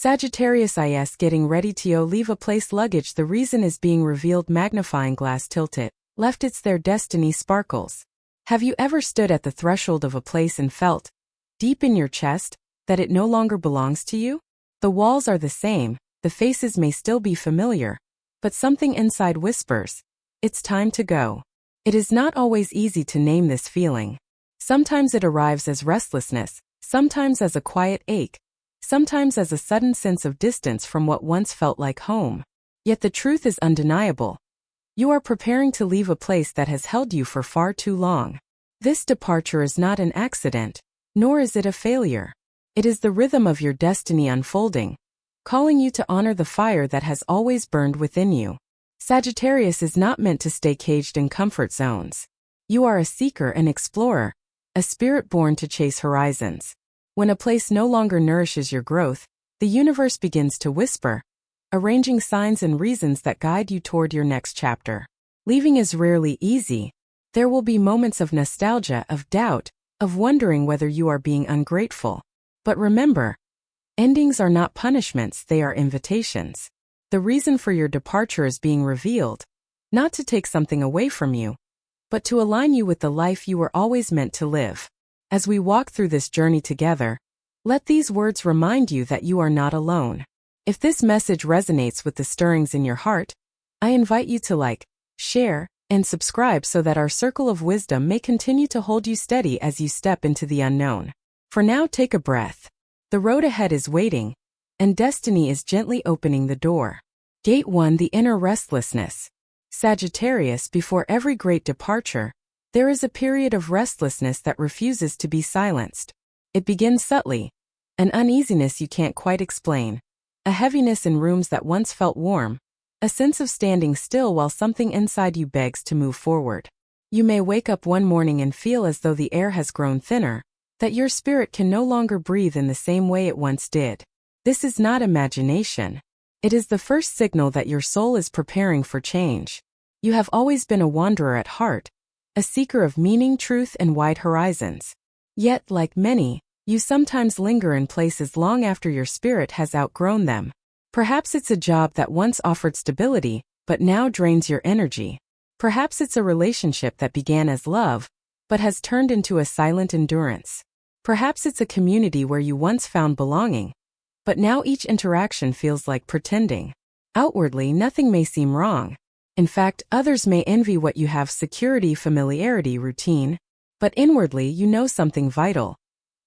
Sagittarius is getting ready to leave a place luggage. The reason is being revealed. Magnifying glass tilted. Left it's their destiny sparkles. Have you ever stood at the threshold of a place and felt, deep in your chest, that it no longer belongs to you? The walls are the same, the faces may still be familiar, but something inside whispers, it's time to go. It is not always easy to name this feeling. Sometimes it arrives as restlessness, sometimes as a quiet ache, sometimes as a sudden sense of distance from what once felt like home. Yet the truth is undeniable. You are preparing to leave a place that has held you for far too long. This departure is not an accident, nor is it a failure. It is the rhythm of your destiny unfolding, calling you to honor the fire that has always burned within you. Sagittarius is not meant to stay caged in comfort zones. You are a seeker and explorer, a spirit born to chase horizons. When a place no longer nourishes your growth, the universe begins to whisper, arranging signs and reasons that guide you toward your next chapter. Leaving is rarely easy. There will be moments of nostalgia, of doubt, of wondering whether you are being ungrateful. But remember, endings are not punishments, they are invitations. The reason for your departure is being revealed, not to take something away from you, but to align you with the life you were always meant to live. As we walk through this journey together, let these words remind you that you are not alone. If this message resonates with the stirrings in your heart, I invite you to like, share, and subscribe so that our circle of wisdom may continue to hold you steady as you step into the unknown. For now, take a breath. The road ahead is waiting, and destiny is gently opening the door. Gate 1: The inner restlessness. Sagittarius, before every great departure, there is a period of restlessness that refuses to be silenced. It begins subtly, an uneasiness you can't quite explain, a heaviness in rooms that once felt warm, a sense of standing still while something inside you begs to move forward. You may wake up one morning and feel as though the air has grown thinner, that your spirit can no longer breathe in the same way it once did. This is not imagination. It is the first signal that your soul is preparing for change. You have always been a wanderer at heart, a seeker of meaning, truth, and wide horizons. Yet, like many, you sometimes linger in places long after your spirit has outgrown them. Perhaps it's a job that once offered stability, but now drains your energy. Perhaps it's a relationship that began as love, but has turned into a silent endurance. Perhaps it's a community where you once found belonging, but now each interaction feels like pretending. Outwardly, nothing may seem wrong. In fact, others may envy what you have: security, familiarity, routine. But inwardly, you know something vital.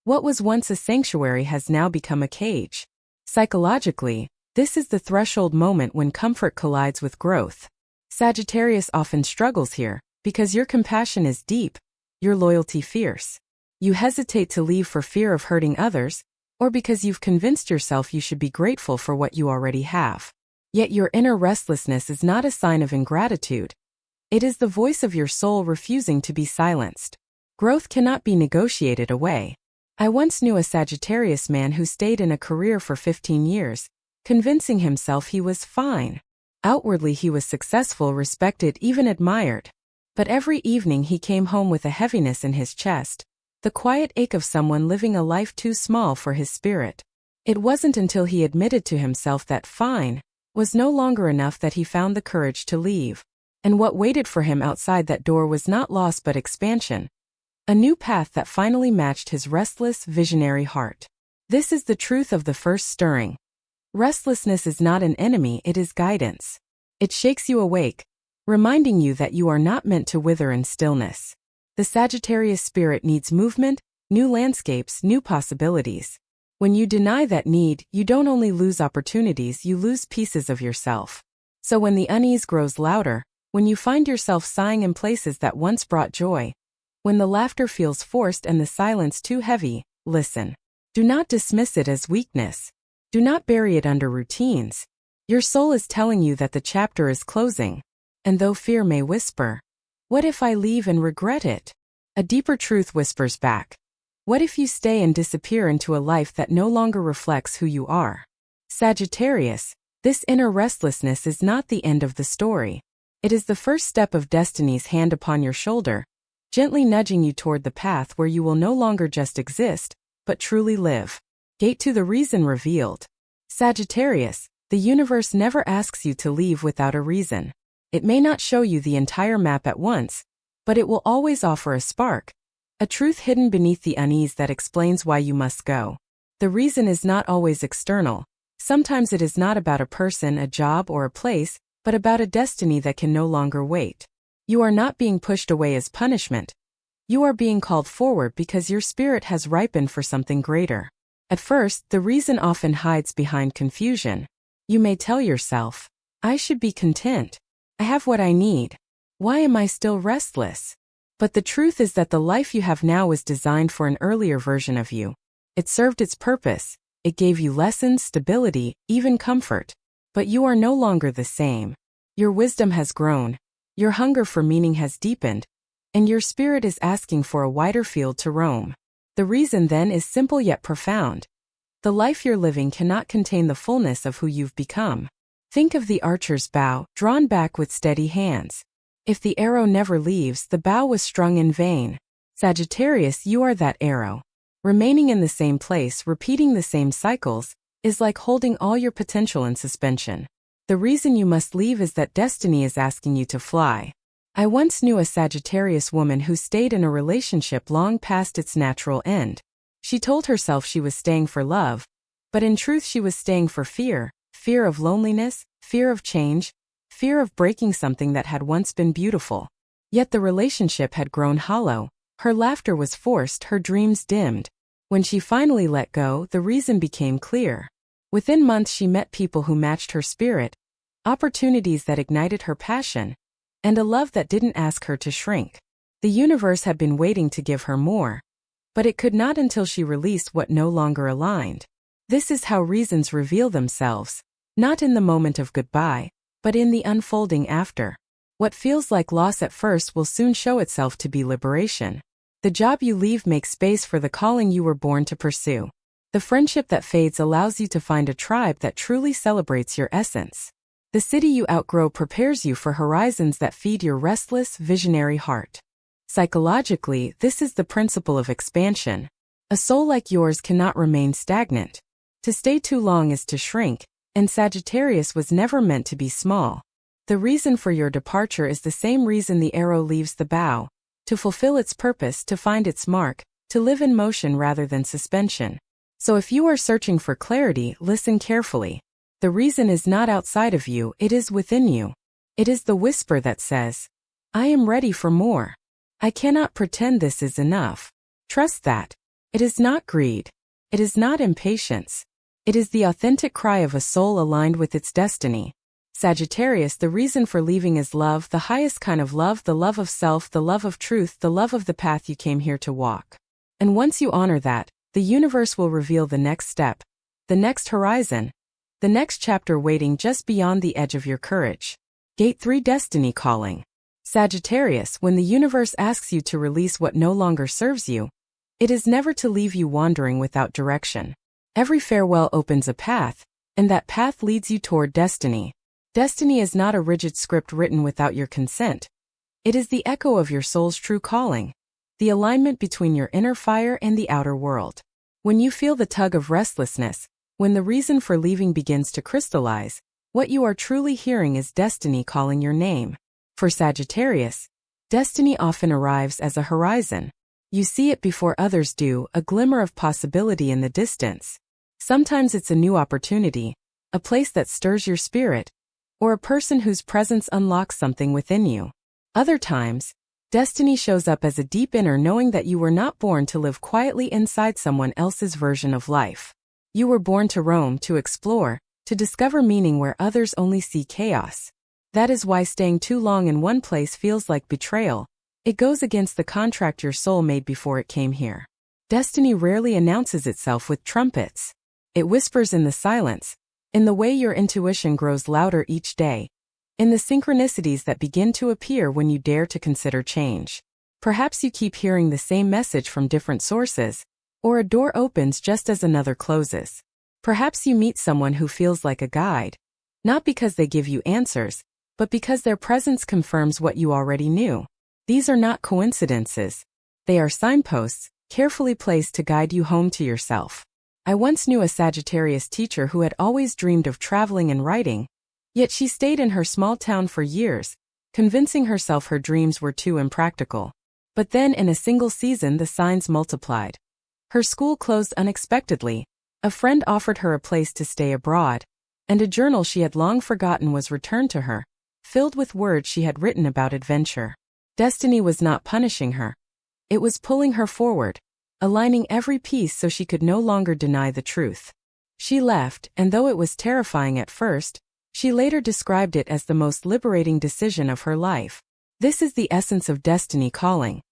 What was once a sanctuary has now become a cage. Psychologically, this is the threshold moment when comfort collides with growth. Sagittarius often struggles here, because your compassion is deep, your loyalty fierce. You hesitate to leave for fear of hurting others, or because you've convinced yourself you should be grateful for what you already have. Yet your inner restlessness is not a sign of ingratitude. It is the voice of your soul refusing to be silenced. Growth cannot be negotiated away. I once knew a Sagittarius man who stayed in a career for 15 years, convincing himself he was fine. Outwardly he was successful, respected, even admired. But every evening he came home with a heaviness in his chest, the quiet ache of someone living a life too small for his spirit. It wasn't until he admitted to himself that fine was no longer enough that he found the courage to leave. And what waited for him outside that door was not loss but expansion. A new path that finally matched his restless, visionary heart. This is the truth of the first stirring. Restlessness is not an enemy, it is guidance. It shakes you awake, reminding you that you are not meant to wither in stillness. The Sagittarius spirit needs movement, new landscapes, new possibilities. When you deny that need, you don't only lose opportunities, you lose pieces of yourself. So when the unease grows louder, when you find yourself sighing in places that once brought joy, when the laughter feels forced and the silence too heavy, listen. Do not dismiss it as weakness. Do not bury it under routines. Your soul is telling you that the chapter is closing. And though fear may whisper, "What if I leave and regret it?" a deeper truth whispers back. What if you stay and disappear into a life that no longer reflects who you are? Sagittarius, this inner restlessness is not the end of the story. It is the first step of destiny's hand upon your shoulder, gently nudging you toward the path where you will no longer just exist, but truly live. Gate to the reason revealed. Sagittarius, the universe never asks you to leave without a reason. It may not show you the entire map at once, but it will always offer a spark, a truth hidden beneath the unease that explains why you must go. The reason is not always external. Sometimes it is not about a person, a job, or a place, but about a destiny that can no longer wait. You are not being pushed away as punishment. You are being called forward because your spirit has ripened for something greater. At first, the reason often hides behind confusion. You may tell yourself, I should be content. I have what I need. Why am I still restless? But the truth is that the life you have now was designed for an earlier version of you. It served its purpose. It gave you lessons, stability, even comfort. But you are no longer the same. Your wisdom has grown. Your hunger for meaning has deepened. And your spirit is asking for a wider field to roam. The reason then is simple yet profound. The life you're living cannot contain the fullness of who you've become. Think of the archer's bow, drawn back with steady hands. If the arrow never leaves, the bow was strung in vain. Sagittarius, you are that arrow. Remaining in the same place, repeating the same cycles, is like holding all your potential in suspension. The reason you must leave is that destiny is asking you to fly. I once knew a Sagittarius woman who stayed in a relationship long past its natural end. She told herself she was staying for love, but in truth she was staying for fear. Fear of loneliness, fear of change, fear of breaking something that had once been beautiful. Yet the relationship had grown hollow. Her laughter was forced, her dreams dimmed. When she finally let go, the reason became clear. Within months she met people who matched her spirit, opportunities that ignited her passion, and a love that didn't ask her to shrink. The universe had been waiting to give her more, but it could not until she released what no longer aligned. This is how reasons reveal themselves, not in the moment of goodbye, but in the unfolding after. What feels like loss at first will soon show itself to be liberation. The job you leave makes space for the calling you were born to pursue. The friendship that fades allows you to find a tribe that truly celebrates your essence. The city you outgrow prepares you for horizons that feed your restless, visionary heart. Psychologically, this is the principle of expansion. A soul like yours cannot remain stagnant. To stay too long is to shrink, and Sagittarius was never meant to be small. The reason for your departure is the same reason the arrow leaves the bow: to fulfill its purpose, to find its mark, to live in motion rather than suspension. So if you are searching for clarity, listen carefully. The reason is not outside of you, it is within you. It is the whisper that says, I am ready for more. I cannot pretend this is enough. Trust that. It is not greed. It is not impatience. It is the authentic cry of a soul aligned with its destiny. Sagittarius, the reason for leaving is love, the highest kind of love, the love of self, the love of truth, the love of the path you came here to walk. And once you honor that, the universe will reveal the next step, the next horizon, the next chapter waiting just beyond the edge of your courage. Gate 3, Destiny Calling. Sagittarius, when the universe asks you to release what no longer serves you, it is never to leave you wandering without direction. Every farewell opens a path, and that path leads you toward destiny. Destiny is not a rigid script written without your consent. It is the echo of your soul's true calling, the alignment between your inner fire and the outer world. When you feel the tug of restlessness, when the reason for leaving begins to crystallize, what you are truly hearing is destiny calling your name. For Sagittarius, destiny often arrives as a horizon. You see it before others do, a glimmer of possibility in the distance. Sometimes it's a new opportunity, a place that stirs your spirit, or a person whose presence unlocks something within you. Other times, destiny shows up as a deep inner knowing that you were not born to live quietly inside someone else's version of life. You were born to roam, to explore, to discover meaning where others only see chaos. That is why staying too long in one place feels like betrayal. It goes against the contract your soul made before it came here. Destiny rarely announces itself with trumpets. It whispers in the silence, in the way your intuition grows louder each day, in the synchronicities that begin to appear when you dare to consider change. Perhaps you keep hearing the same message from different sources, or a door opens just as another closes. Perhaps you meet someone who feels like a guide, not because they give you answers, but because their presence confirms what you already knew. These are not coincidences. They are signposts, carefully placed to guide you home to yourself. I once knew a Sagittarius teacher who had always dreamed of traveling and writing, yet she stayed in her small town for years, convincing herself her dreams were too impractical. But then in a single season the signs multiplied. Her school closed unexpectedly, a friend offered her a place to stay abroad, and a journal she had long forgotten was returned to her, filled with words she had written about adventure. Destiny was not punishing her. It was pulling her forward, aligning every piece so she could no longer deny the truth. She left, and though it was terrifying at first, she later described it as the most liberating decision of her life. This is the essence of destiny calling.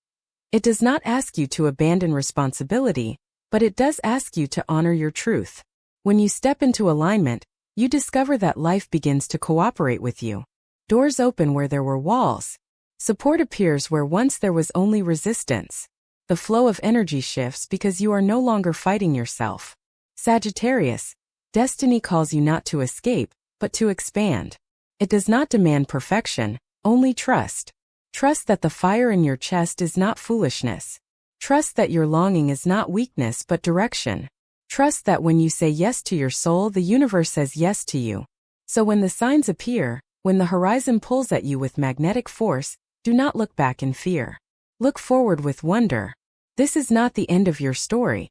It does not ask you to abandon responsibility, but it does ask you to honor your truth. When you step into alignment, you discover that life begins to cooperate with you. Doors open where there were walls. Support appears where once there was only resistance. The flow of energy shifts because you are no longer fighting yourself. Sagittarius, destiny calls you not to escape, but to expand. It does not demand perfection, only trust. Trust that the fire in your chest is not foolishness. Trust that your longing is not weakness but direction. Trust that when you say yes to your soul, the universe says yes to you. So when the signs appear, when the horizon pulls at you with magnetic force, do not look back in fear. Look forward with wonder. This is not the end of your story.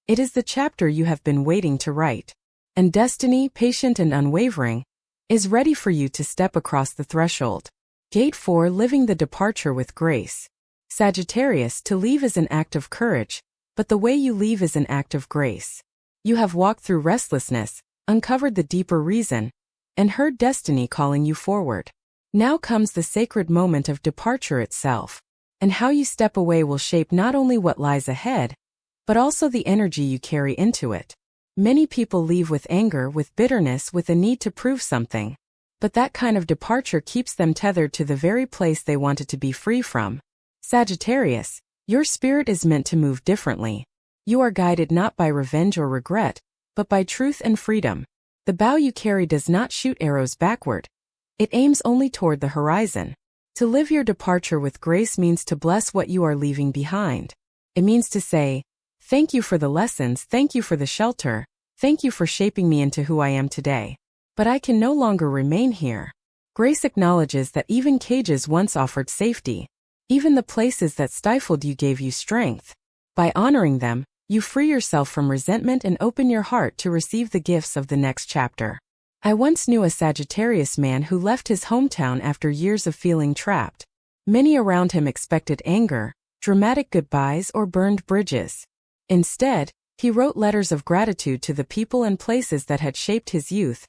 It is the chapter you have been waiting to write. And destiny, patient and unwavering, is ready for you to step across the threshold. Gate 4, living the departure with grace. Sagittarius, to leave is an act of courage, but the way you leave is an act of grace. You have walked through restlessness, uncovered the deeper reason, and heard destiny calling you forward. Now comes the sacred moment of departure itself, and how you step away will shape not only what lies ahead, but also the energy you carry into it. Many people leave with anger, with bitterness, with a need to prove something. But that kind of departure keeps them tethered to the very place they wanted to be free from. Sagittarius, your spirit is meant to move differently. You are guided not by revenge or regret, but by truth and freedom. The bow you carry does not shoot arrows backward. It aims only toward the horizon. To live your departure with grace means to bless what you are leaving behind. It means to say, thank you for the lessons, thank you for the shelter, thank you for shaping me into who I am today. But I can no longer remain here. Grace acknowledges that even cages once offered safety. Even the places that stifled you gave you strength. By honoring them, you free yourself from resentment and open your heart to receive the gifts of the next chapter. I once knew a Sagittarius man who left his hometown after years of feeling trapped. Many around him expected anger, dramatic goodbyes, or burned bridges. Instead, he wrote letters of gratitude to the people and places that had shaped his youth,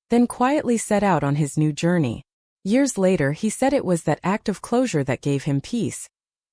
then quietly set out on his new journey. Years later, he said it was that act of closure that gave him peace.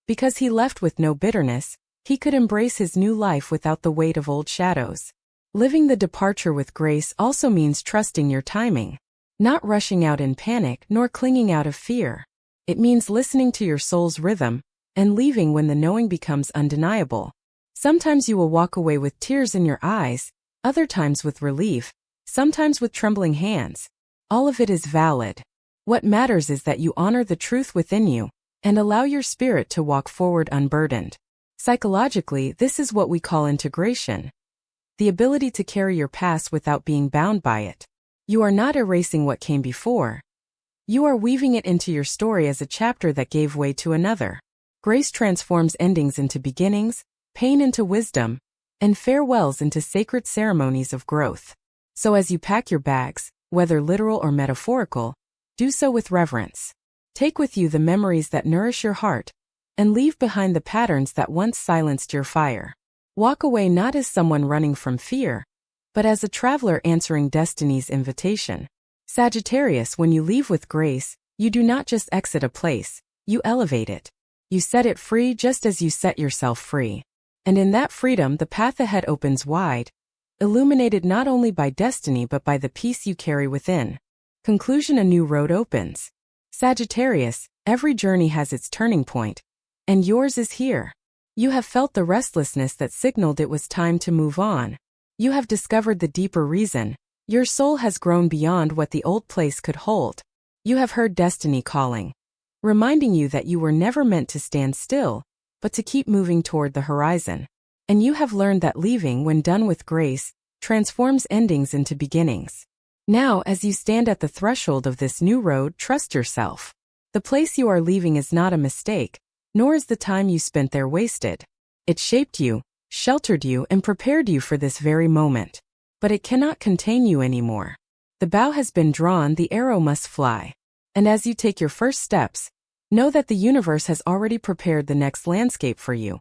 Because he left with no bitterness, he could embrace his new life without the weight of old shadows. Living the departure with grace also means trusting your timing. Not rushing out in panic nor clinging out of fear. It means listening to your soul's rhythm and leaving when the knowing becomes undeniable. Sometimes you will walk away with tears in your eyes, other times with relief, sometimes with trembling hands. All of it is valid. What matters is that you honor the truth within you and allow your spirit to walk forward unburdened. Psychologically, this is what we call integration. The ability to carry your past without being bound by it. You are not erasing what came before. You are weaving it into your story as a chapter that gave way to another. Grace transforms endings into beginnings, pain into wisdom, and farewells into sacred ceremonies of growth. So as you pack your bags, whether literal or metaphorical, do so with reverence. Take with you the memories that nourish your heart, and leave behind the patterns that once silenced your fire. Walk away not as someone running from fear, but as a traveler answering destiny's invitation. Sagittarius, when you leave with grace, you do not just exit a place, you elevate it. You set it free just as you set yourself free. And in that freedom, the path ahead opens wide, illuminated not only by destiny but by the peace you carry within. Conclusion: a new road opens. Sagittarius, every journey has its turning point, and yours is here. You have felt the restlessness that signaled it was time to move on. You have discovered the deeper reason. Your soul has grown beyond what the old place could hold. You have heard destiny calling, reminding you that you were never meant to stand still, but to keep moving toward the horizon. And you have learned that leaving, when done with grace, transforms endings into beginnings. Now, as you stand at the threshold of this new road, trust yourself. The place you are leaving is not a mistake, nor is the time you spent there wasted. It shaped you, sheltered you, and prepared you for this very moment. But it cannot contain you anymore. The bow has been drawn, the arrow must fly. And as you take your first steps, know that the universe has already prepared the next landscape for you.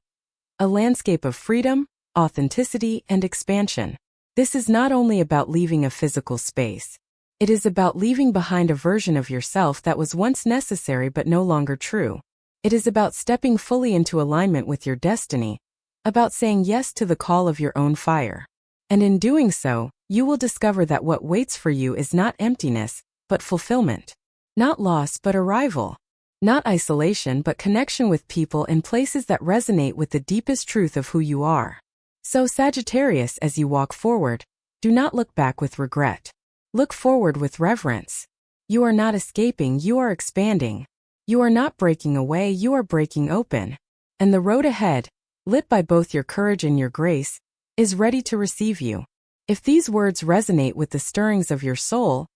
A landscape of freedom, authenticity, and expansion. This is not only about leaving a physical space. It is about leaving behind a version of yourself that was once necessary but no longer true. It is about stepping fully into alignment with your destiny, about saying yes to the call of your own fire. And in doing so, you will discover that what waits for you is not emptiness, but fulfillment. Not loss, but arrival. Not isolation, but connection with people and places that resonate with the deepest truth of who you are. So, Sagittarius, as you walk forward, do not look back with regret. Look forward with reverence. You are not escaping, you are expanding. You are not breaking away, you are breaking open. And the road ahead, lit by both your courage and your grace, is ready to receive you. If these words resonate with the stirrings of your soul,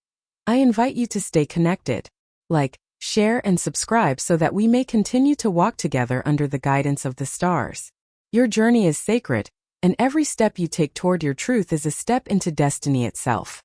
I invite you to stay connected. Like, share, and subscribe so that we may continue to walk together under the guidance of the stars. Your journey is sacred, and every step you take toward your truth is a step into destiny itself.